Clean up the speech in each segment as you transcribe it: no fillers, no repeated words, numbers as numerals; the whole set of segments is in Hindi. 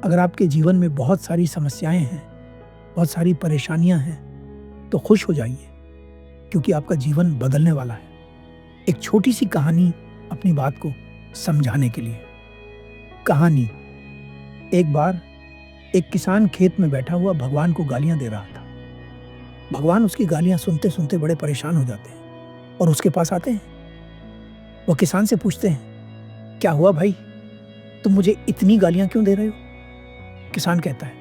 अगर आपके जीवन में बहुत सारी समस्याएं हैं, बहुत सारी परेशानियां हैं, तो खुश हो जाइए, क्योंकि आपका जीवन बदलने वाला है। एक छोटी सी कहानी अपनी बात को समझाने के लिए। कहानी। एक बार एक किसान खेत में बैठा हुआ भगवान को गालियां दे रहा था। भगवान उसकी गालियां सुनते सुनते बड़े परेशान हो जाते हैं और उसके पास आते हैं। वो किसान से पूछते हैं, क्या हुआ भाई, तुम मुझे इतनी गालियां क्यों दे रहे हो? किसान कहता है,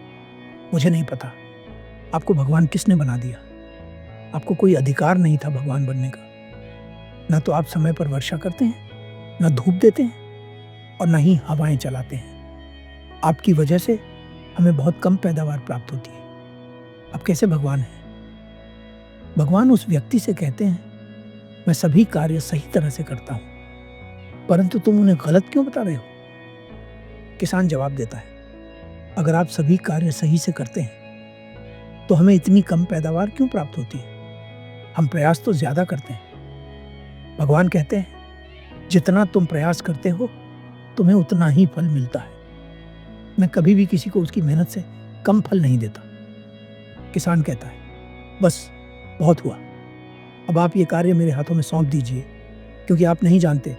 मुझे नहीं पता, आपको भगवान किसने बना दिया? आपको कोई अधिकार नहीं था भगवान बनने का। न तो आप समय पर वर्षा करते हैं, न धूप देते हैं और न ही हवाएं चलाते हैं। आपकी वजह से हमें बहुत कम पैदावार प्राप्त होती है। आप कैसे भगवान हैं? भगवान उस व्यक्ति से कहते हैं, मैं सभी कार्य सही तरह से करता हूं, परंतु तुम उन्हें गलत क्यों बता रहे हो? किसान जवाब देता है, अगर आप सभी कार्य सही से करते हैं तो हमें इतनी कम पैदावार क्यों प्राप्त होती है? हम प्रयास तो ज्यादा करते हैं। भगवान कहते हैं, जितना तुम प्रयास करते हो तुम्हें उतना ही फल मिलता है। मैं कभी भी किसी को उसकी मेहनत से कम फल नहीं देता। किसान कहता है, बस बहुत हुआ, अब आप ये कार्य मेरे हाथों में सौंप दीजिए, क्योंकि आप नहीं जानते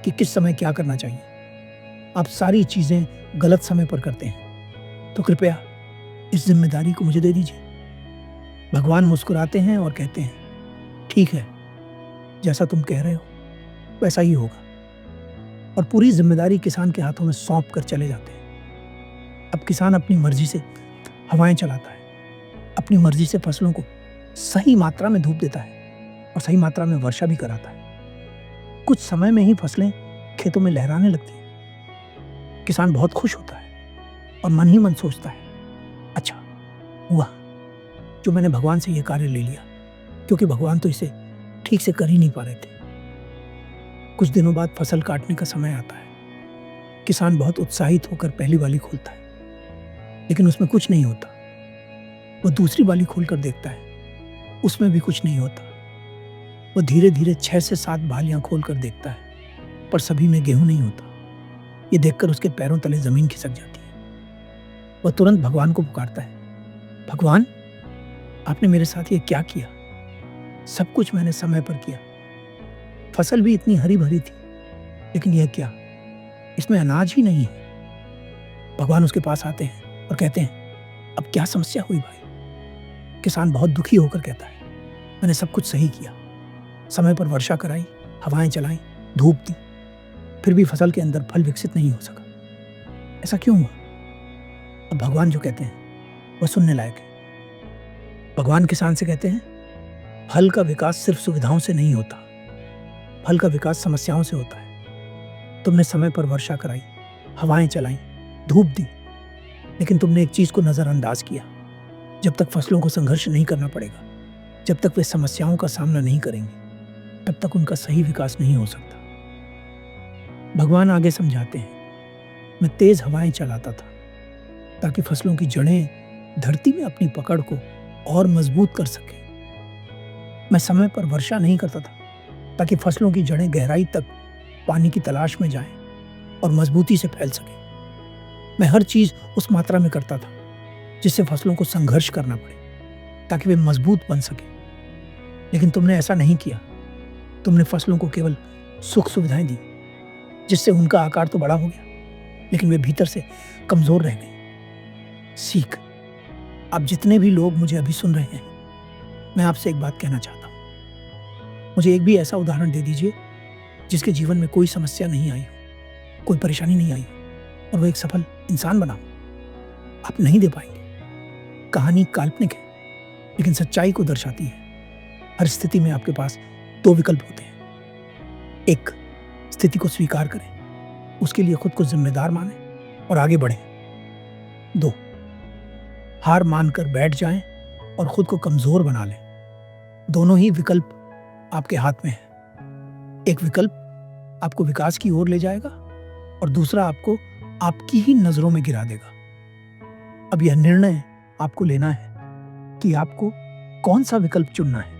कि किस समय क्या करना चाहिए। आप सारी चीजें गलत समय पर करते हैं, तो कृपया इस जिम्मेदारी को मुझे दे दीजिए। भगवान मुस्कुराते हैं और कहते हैं, ठीक है, जैसा तुम कह रहे हो वैसा ही होगा, और पूरी जिम्मेदारी किसान के हाथों में सौंप कर चले जाते हैं। अब किसान अपनी मर्जी से हवाएं चलाता है, अपनी मर्जी से फसलों को सही मात्रा में धूप देता है और सही मात्रा में वर्षा भी कराता है। कुछ समय में ही फसलें खेतों में लहराने लगती हैं। किसान बहुत खुश होता है और मन ही मन सोचता है, अच्छा हुआ जो मैंने भगवान से यह कार्य ले लिया, क्योंकि भगवान तो इसे ठीक से कर ही नहीं पा रहे थे। कुछ दिनों बाद फसल काटने का समय आता है। किसान बहुत उत्साहित होकर पहली बाली खोलता है, लेकिन उसमें कुछ नहीं होता। वो दूसरी बाली खोलकर देखता है, उसमें भी कुछ नहीं होता। वो धीरे धीरे 6 से 7 बालियां खोलकर देखता है, पर सभी में गेहूं नहीं होता। ये देखकर उसके पैरों तले जमीन खिसक जाती है। वह तुरंत भगवान को पुकारता है, भगवान, आपने मेरे साथ ये क्या किया? सब कुछ मैंने समय पर किया, फसल भी इतनी हरी भरी थी, लेकिन यह क्या, इसमें अनाज ही नहीं है। भगवान उसके पास आते हैं और कहते हैं, अब क्या समस्या हुई भाई? किसान बहुत दुखी होकर कहता है, मैंने सब कुछ सही किया, समय पर वर्षा कराई, हवाएं चलाई, धूप दी, फिर भी फसल के अंदर फल विकसित नहीं हो सका। ऐसा क्यों हुआ? अब भगवान जो कहते हैं वह सुनने लायक है। भगवान किसान से कहते हैं, फल का विकास सिर्फ सुविधाओं से नहीं होता, फल का विकास समस्याओं से होता है। तुमने समय पर वर्षा कराई, हवाएं चलाई, धूप दी, लेकिन तुमने एक चीज को नजरअंदाज किया। जब तक फसलों को संघर्ष नहीं करना पड़ेगा, जब तक वे समस्याओं का सामना नहीं करेंगे, तब तक उनका सही विकास नहीं हो सकता। भगवान आगे समझाते हैं, मैं तेज हवाएं चलाता था ताकि फसलों की जड़ें धरती में अपनी पकड़ को और मजबूत कर सके। मैं समय पर वर्षा नहीं करता था ताकि फसलों की जड़ें गहराई तक पानी की तलाश में जाएं और मजबूती से फैल सके। मैं हर चीज उस मात्रा में करता था जिससे फसलों को संघर्ष करना पड़े, ताकि वे मजबूत बन सके। लेकिन तुमने ऐसा नहीं किया। तुमने फसलों को केवल सुख सुविधाएं दी, जिससे उनका आकार तो बड़ा हो गया, लेकिन वे भीतर से कमजोर रह गए। सीख। आप जितने भी लोग मुझे अभी सुन रहे हैं, मैं आपसे एक बात कहना चाहता हूं। मुझे एक भी ऐसा उदाहरण दे दीजिए जिसके जीवन में कोई समस्या नहीं आई हो, कोई परेशानी नहीं आई हो, और वो एक सफल इंसान बना हो। आप नहीं दे पाएंगे। कहानी काल्पनिक है, लेकिन सच्चाई को दर्शाती है। हर स्थिति में आपके पास 2 विकल्प होते हैं। 1, स्थिति को स्वीकार करें, उसके लिए खुद को जिम्मेदार मानें और आगे बढ़ें। 2, हार मानकर बैठ जाएं और खुद को कमजोर बना लें। दोनों ही विकल्प आपके हाथ में है। एक विकल्प आपको विकास की ओर ले जाएगा और दूसरा आपको आपकी ही नजरों में गिरा देगा। अब यह निर्णय आपको लेना है कि आपको कौन सा विकल्प चुनना है।